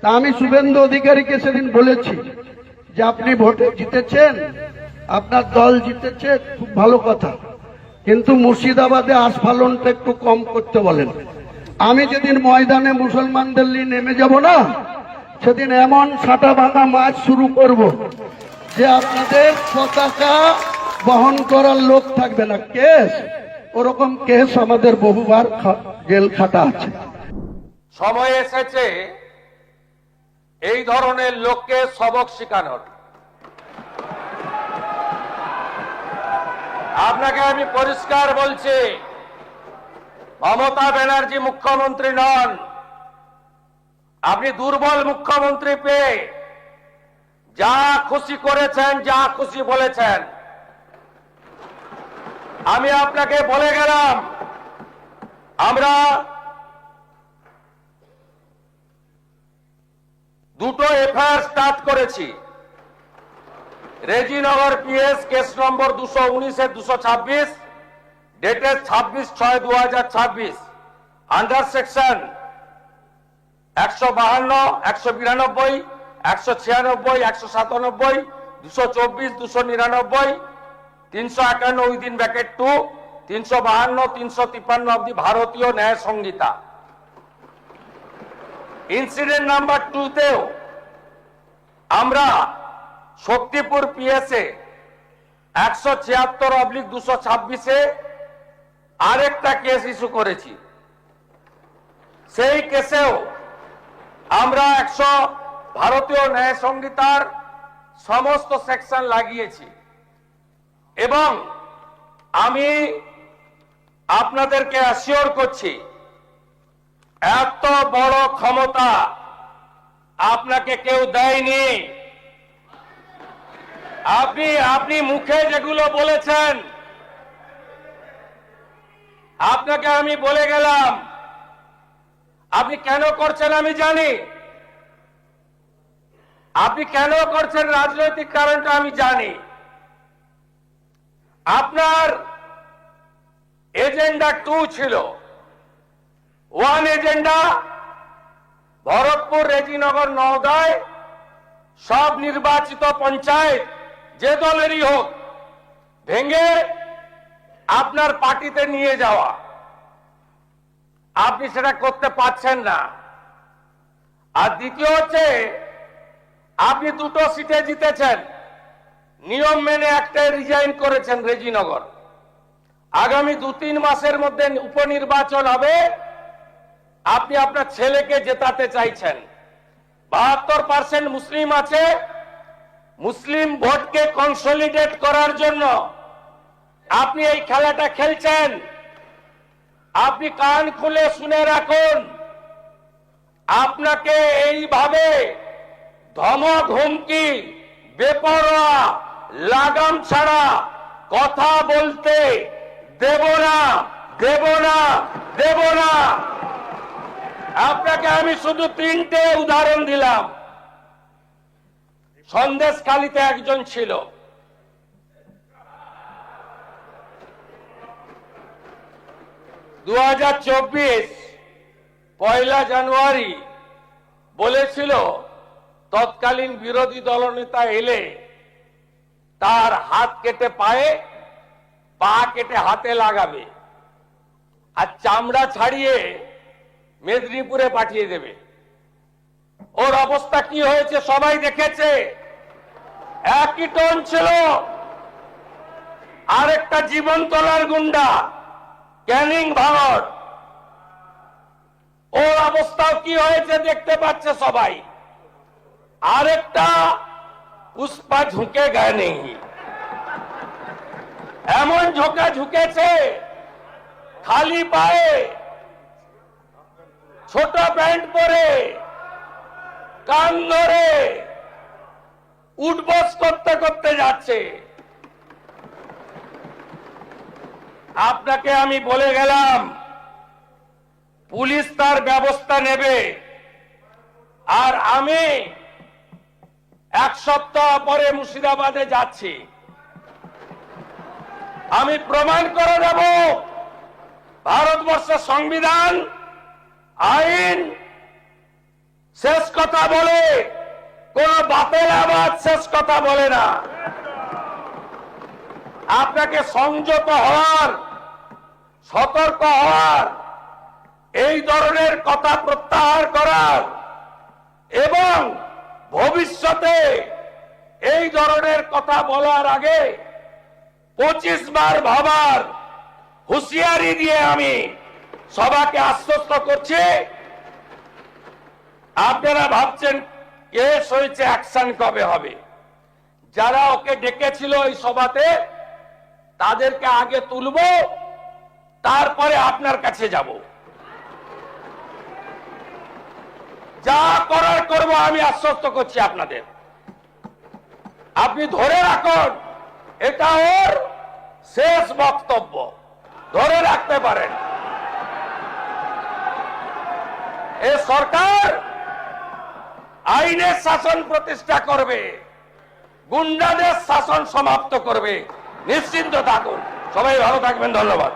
তা আমি শুভেন্দু অধিকারীকে সেদিন বলেছি যে আপনি ভোটে জিতেছেন, আপনার দল জিতেছে, খুব ভালো কথা, কিন্তু মুর্শিদাবাদে আস্ফালনটা একটু কম করতে বলেন। আমি যেদিন ময়দানে মুসলমানদের নিয়ে নেমে যাব না, সেদিন এমন সাটা ভাঙা মাছ শুরু করব যে আপনাদের পতাকা বহন করার লোক থাকবে না। কেস, ওরকম কেস আমাদের বহুবার জেল খাটা আছে। সময় এসেছে এই ধরনের লোককে সবক শেখানোর। আপনাকে আমি পরিষ্কার বলছি, মমতা ব্যানার্জি মুখ্যমন্ত্রী নন। আপনি দুর্বল মুখ্যমন্ত্রী পেয়ে যা খুশি করেছেন, যা খুশি বলেছেন। আমি আপনাকে বলে গেলাম, আমরা দুটো এফআইআর স্টার্ট করেছি। Rejinagar PS case number 219/226, dated 26/6/2026, under section 152, 192, 196, 197, 224, 299, 351 within bracket 2, 352, 353 of the ভারতীয় ন্যায় সংহিতা। ইনসিডেন্ট নাম্বার 2 তেও আমরা শক্তিপুর পিএসএ 176/226-এ আরেকটা কেস ইস্যু করেছি। সেই কেসেও আমরা ভারতীয় ন্যায় সংহিতার সমস্ত সেকশন লাগিয়েছি। এবং আমি আপনাদেরকে অ্যাসিওর করছি, এত বড় ক্ষমতা আপনাকে কেউ দেয়নি। আপনি মুখে যেগুলো বলেছেন, আপনাকে আমি বলে গেলাম, আপনি কেন করছেন আমি জানি। আপনি কেন করছেন রাজনৈতিক কারণটা আমি জানি। আপনার এজেন্ডা 2 ছিল। 1 এজেন্ডা, ভরতপুর, রেজিনগর, নওদায় সব নির্বাচিত পঞ্চায়েত যে দলেরই হোক ভেঙে আপনার পার্টিতে নিয়ে যাওয়া। আপনি সেটা করতে পারছেন না। আর দ্বিতীয় হচ্ছে, আপনি 2টো সিটে জিতেছেন, নিয়ম মেনে একটাই রিজাইন করেছেন রেজিনগর। আগামী 2-3 মাসের মধ্যে উপনির্বাচন হবে, আপনি আপনার ছেলেকে জেতাতে চাইছেন। 72% মুসলিম আছে, মুসলিম ভোটকে কনসলিডেট করার জন্য আপনি এই খেলাটা খেলছেন। আপনি কান খুলে শুনে রাখুন, আপনাকে এইভাবে ধমক, হুমকি, বেপরোয়া, লাগাম ছাড়া কথা বলতে দেব না, দেব না, দেব না। আপনাকে আমি শুধু 3টে উদাহরণ দিলাম। সন্দেশখালীতে একজন ছিল, পয়লা জানুয়ারি বলেছিল তৎকালীন বিরোধী দলনেতা এলে তার হাত কেটে পায়ে, পা কেটে হাতে লাগাবে আর চামড়া ছাড়িয়ে মেদিনীপুরে পাঠিয়ে দেবে। ওর অবস্থা কি হয়েছে সবাই দেখেছে। একই টোন ছিল। আরেকটা জীবনতলার গুন্ডা ক্যানিং ভারত, ওর অবস্থাও কি হয়েছে দেখতে পাচ্ছে সবাই। আরেকটা পুষ্পা ঝুঁকে গায়ে নেই, এমন ঝোঁকা ঝুঁকেছে, খালি পায়ে, ছোট প্যান্ট পরে, কান ধরে উঠবস করতে করতে যাচ্ছে। আপনাকে আমি বলে গেলাম, পুলিশ তার ব্যবস্থা নেবে। আর আমি 1 সপ্তাহ পরে মুর্শিদাবাদে যাচ্ছি। আমি প্রমাণ করে দেব ভারতবর্ষের সংবিধান, আইন শেষ কথা বলে, কোন বাতেল আবাদ শেষ কথা বলে না। আপনাকে সংযত হওয়ার, সতর্ক হওয়ার, এই ধরনের কথা প্রত্যাহার করার এবং ভবিষ্যতে এই ধরনের কথা বলার আগে 25 বার ভাবার হুঁশিয়ারি দিয়ে আমি সবাকে আশ্বস্ত করছি। আপনারা ভাবছেন কেস হয়েছে, অ্যাকশন কবে হবে? যারা ওকে ডেকেছিল এই সভাতে তাদেরকে আগে তুলব, তারপরে আপনার কাছে যাব। যা করার করব, আমি আশ্বস্ত করছি আপনাদের। আপনি ধরে রাখুন, এটা ওর শেষ বক্তব্য, ধরে রাখতে পারেন। এ সরকার আইনের শাসন প্রতিষ্ঠা করবে, গুন্ডাদের শাসন সমাপ্ত করবে, নিশ্চিন্ত থাকুন। সবাই ভালো থাকবেন, ধন্যবাদ।